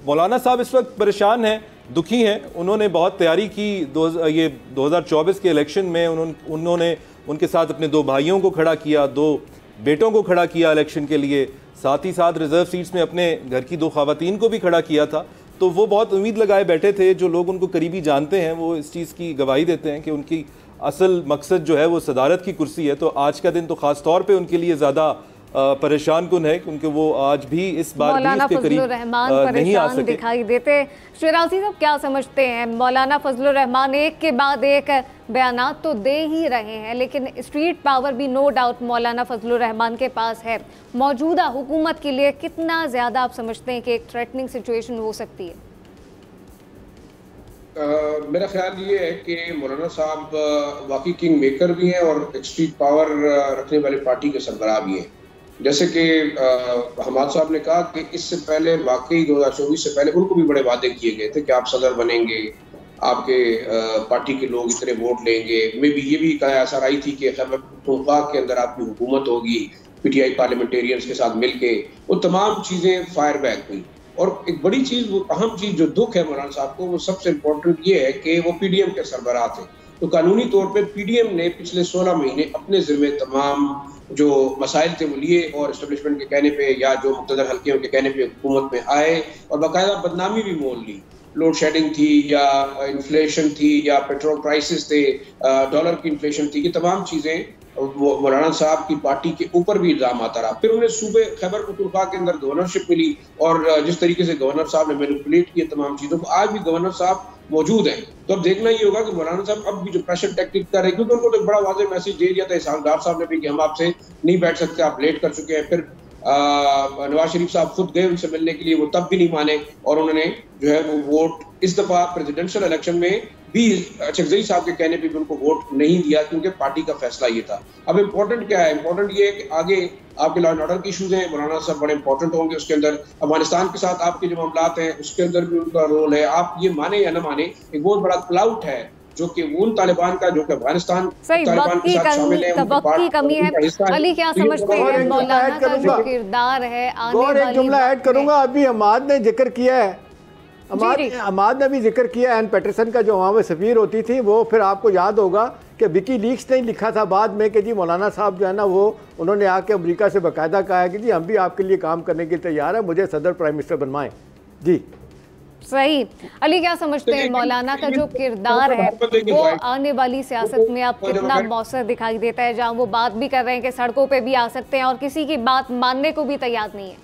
मौलाना साहब इस वक्त परेशान हैं, दुखी हैं। उन्होंने बहुत तैयारी की ये 2024 के इलेक्शन में। उन्होंने उनके साथ अपने 2 भाइयों को खड़ा किया, 2 बेटों को खड़ा किया इलेक्शन के लिए, साथ ही साथ रिजर्व सीट्स में अपने घर की 2 ख़वातीन को भी खड़ा किया था। तो वो बहुत उम्मीद लगाए बैठे थे। जो लोग उनको करीबी जानते हैं वो इस चीज़ की गवाही देते हैं कि उनकी असल मकसद जो है वो सदारत की कुर्सी है। तो आज का दिन तो ख़ास तौर पे उनके लिए ज़्यादा परेशान कुन है क्योंकि वो आज भी इस बार मौलाना फजलुर रहमान नहीं आ सके। दिखाई देते। शराजी साहब क्या समझते हैं, मौलाना फजलुर रहमान एक के बाद एक बयानात तो दे ही रहे हैं, लेकिन स्ट्रीट पावर भी नो डाउट मौलाना फजलुर रहमान के पास है। मौजूदा हुकूमत के लिए कितना ज़्यादा आप समझते हैं कि एक थ्रेटनिंग सिचुएशन हो सकती है? मेरा ख्याल ये है कि मौलाना साहब वाकई किंग मेकर भी हैं और स्ट्रीट पावर रखने वाली पार्टी के सरबराह भी हैं। जैसे कि हमाद साहब ने कहा कि इससे पहले वाकई 2024 से पहले उनको भी बड़े वादे किए गए थे कि आप सदर बनेंगे, आपके पार्टी के लोग इतने वोट लेंगे। मे भी ये भी कहा असर आई थी कि खैबर पख्तूनख्वा के अंदर आपकी हुकूमत होगी PTI पार्लियामेंटेरियंस के साथ मिलके। वो तमाम चीज़ें फायर बैक हुई। और एक बड़ी चीज़, वो अहम चीज़ जो दुख है मौलाना साहब को, वो सबसे इम्पोर्टेंट ये है कि वो PDM के सरबराह थे। तो कानूनी तौर पे PDM ने पिछले 16 महीने अपने ज़िम्मे तमाम जो मसाइल थे वो लिए और इस्टेब्लिशमेंट के कहने पे या जो मुक़्तदर हल्के उनके कहने पे हुकूमत में आए और बाकायदा बदनामी भी मोल ली। लोड शेडिंग थी या इन्फ्लेशन थी या पेट्रोल प्राइसेस थे, डॉलर की इन्फ्लेशन थी, ये तमाम चीज़ें मौलाना साहब की पार्टी के ऊपर भी इल्ज़ाम आता रहा। फिर उन्हें सूबे खैबर पख्तूनख्वा के अंदर गवर्नरशिप मिली और जिस तरीके से गवर्नर साहब ने मैनिपुलेट किए तमाम चीज़ों को, आज भी गवर्नर साहब मौजूद हैं। तो अब देखना ये होगा कि मौलाना साहब अब भी जो प्रेशर टैक्टिक कर रहे हैं, क्योंकि उनको तो बड़ा वाज़ेह मैसेज दे दिया था इसहाक डार साहब ने भी कि हम आपसे नहीं बैठ सकते, आप लेट कर चुके हैं। फिर नवाज शरीफ साहब खुद गए उनसे मिलने के लिए, वो तब भी नहीं माने और उन्होंने जो है वो वोट इस दफा प्रेसिडेंशियल इलेक्शन में भी चकजई साहब के कहने पे भी उनको वोट नहीं दिया, क्योंकि पार्टी का फैसला ये था। अब इम्पोर्टेंट क्या है? इम्पोर्टेंट ये है कि आगे आपके लॉ एंड ऑर्डर के इशूज हैं, मौलाना साहब बड़े इंपॉर्टेंट होंगे उसके अंदर। अफगानिस्तान के साथ आपके जो मामलात हैं उसके अंदर भी उनका रोल है। आप ये माने या न माने, एक बहुत बड़ा क्लाउड है जो कि उन तालिबान का जो कि अफगानिस्तान तालिबान के साथ शामिल है, की कमी है। अली क्या समझते हैं मौलाना का जो किरदार है आने वाली? एक जुमला ऐड करूंगा, अभी हमाद ने जिक्र किया है, हमाद ने भी जिक्र किया एन पैटरसन का जो वहाँ में सफीर होती थी, वो फिर आपको याद होगा कि विकी लीक्स ने लिखा था बाद में कि जी मौलाना साहब जो है ना वो उन्होंने आके अमेरिका से बाकायदा कहा है कि जी हम भी आपके लिए काम करने के लिए तैयार है, मुझे सदर प्राइम मिनिस्टर बनवाएं। जी सही। अली क्या समझते हैं मौलाना का जो किरदार है वो आने वाली सियासत में अब कितना मौसर दिखाई देता है, जहां वो बात भी कर रहे हैं कि सड़कों पे भी आ सकते हैं और किसी की बात मानने को भी तैयार नहीं है?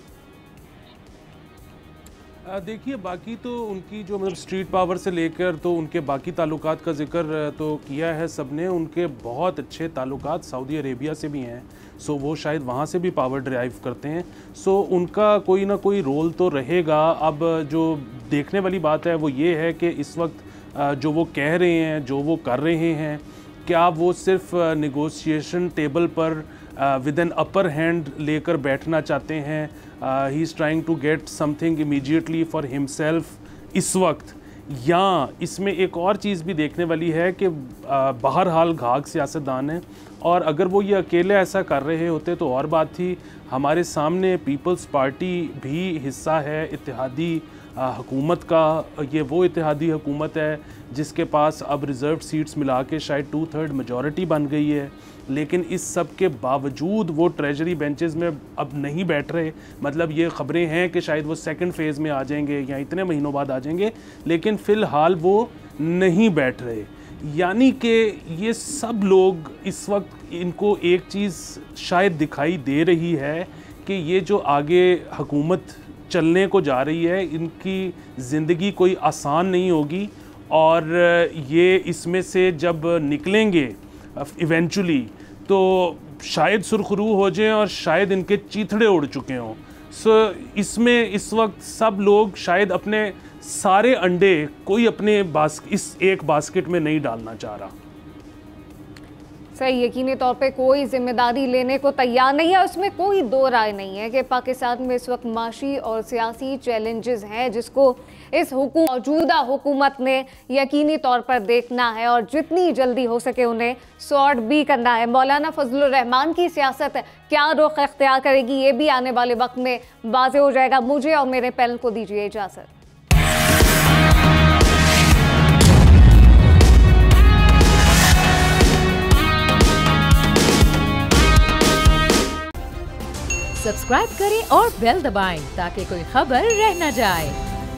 देखिए, बाकी तो उनकी जो मतलब स्ट्रीट पावर से लेकर तो उनके बाकी ताल्लुकात का जिक्र तो किया है सबने। उनके बहुत अच्छे ताल्लुकात सऊदी अरेबिया से भी हैं, सो वो शायद वहाँ से भी पावर ड्राइव करते हैं। सो उनका कोई ना कोई रोल तो रहेगा। अब जो देखने वाली बात है वो ये है कि इस वक्त जो वो कह रहे हैं, जो वो कर रहे हैं, क्या वो सिर्फ नेगोशिएशन टेबल पर विद एन अपर हैंड लेकर बैठना चाहते हैं? He is trying to get something immediately for himself इस वक्त, या इसमें एक और चीज़ भी देखने वाली है कि बहरहाल घाघ सियासतदान है और अगर वो ये अकेले ऐसा कर रहे होते तो और बात थी। हमारे सामने पीपल्स पार्टी भी हिस्सा है इत्तेहादी हुकूमत का। ये वो इत्तेहादी हुकूमत है जिसके पास अब रिज़र्व सीट्स मिला के शायद 2/3 मेजॉरिटी बन गई है, लेकिन इस सब के बावजूद वो ट्रेजरी बेंचेस में अब नहीं बैठ रहे। मतलब ये ख़बरें हैं कि शायद वो सेकंड फेज़ में आ जाएंगे या इतने महीनों बाद आ जाएंगे, लेकिन फ़िलहाल वो नहीं बैठ रहे। यानी कि ये सब लोग इस वक्त इनको एक चीज़ शायद दिखाई दे रही है कि ये जो आगे हुकूमत चलने को जा रही है, इनकी ज़िंदगी कोई आसान नहीं होगी और ये इसमें से जब निकलेंगे इवेंचुअली तो शायद सुरखरू हो जाएं और शायद इनके चीथड़े उड़ चुके हों। सो इसमें इस वक्त सब लोग शायद अपने सारे अंडे कोई अपने इस एक बास्केट में नहीं डालना चाह रहा। सही, यकीनी तौर पे कोई जिम्मेदारी लेने को तैयार नहीं है। उसमें कोई दो राय नहीं है कि पाकिस्तान में इस वक्त माशी और सियासी चैलेंजेस हैं जिसको इस मौजूदा हुकूमत ने यकीनी तौर पर देखना है और जितनी जल्दी हो सके उन्हें सॉर्ट भी करना है। मौलाना फजलुर रहमान की सियासत क्या रुख इख्तियार करेगी, ये भी आने वाले वक्त में वाज़ेह हो जाएगा। मुझे और मेरे पैनल को दीजिए इजाज़त। सब्सक्राइब करें और बेल दबाएं ताकि कोई खबर रह न जाए।